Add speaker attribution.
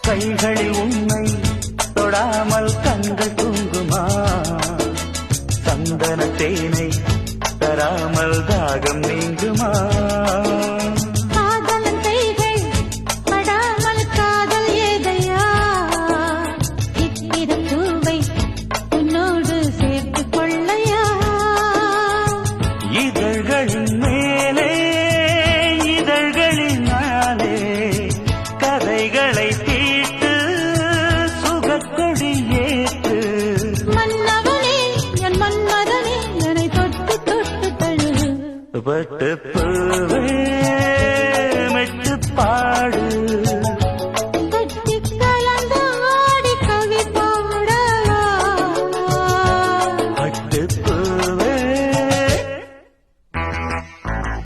Speaker 1: கைகளில் உன்னை தொடாமல் கண்கள் தூங்குமா சந்தன தேனை தராமல் தாகம் நீங்குமா
Speaker 2: காதலன் கைகள் படாமல் காதல் ஏதையா இத்திரு பூவை உன்னோடு சேர்த்துக் கொள்ளையா
Speaker 1: இதழ்களின் மேலே இதழ்களினாலே கதைகளை தீட்டு சுகக்கொடி ஏற்று
Speaker 2: மன்னவனே என் மன்மதனே என்னை தொட்டு தொட்டு தழு
Speaker 1: பட்டு பூவே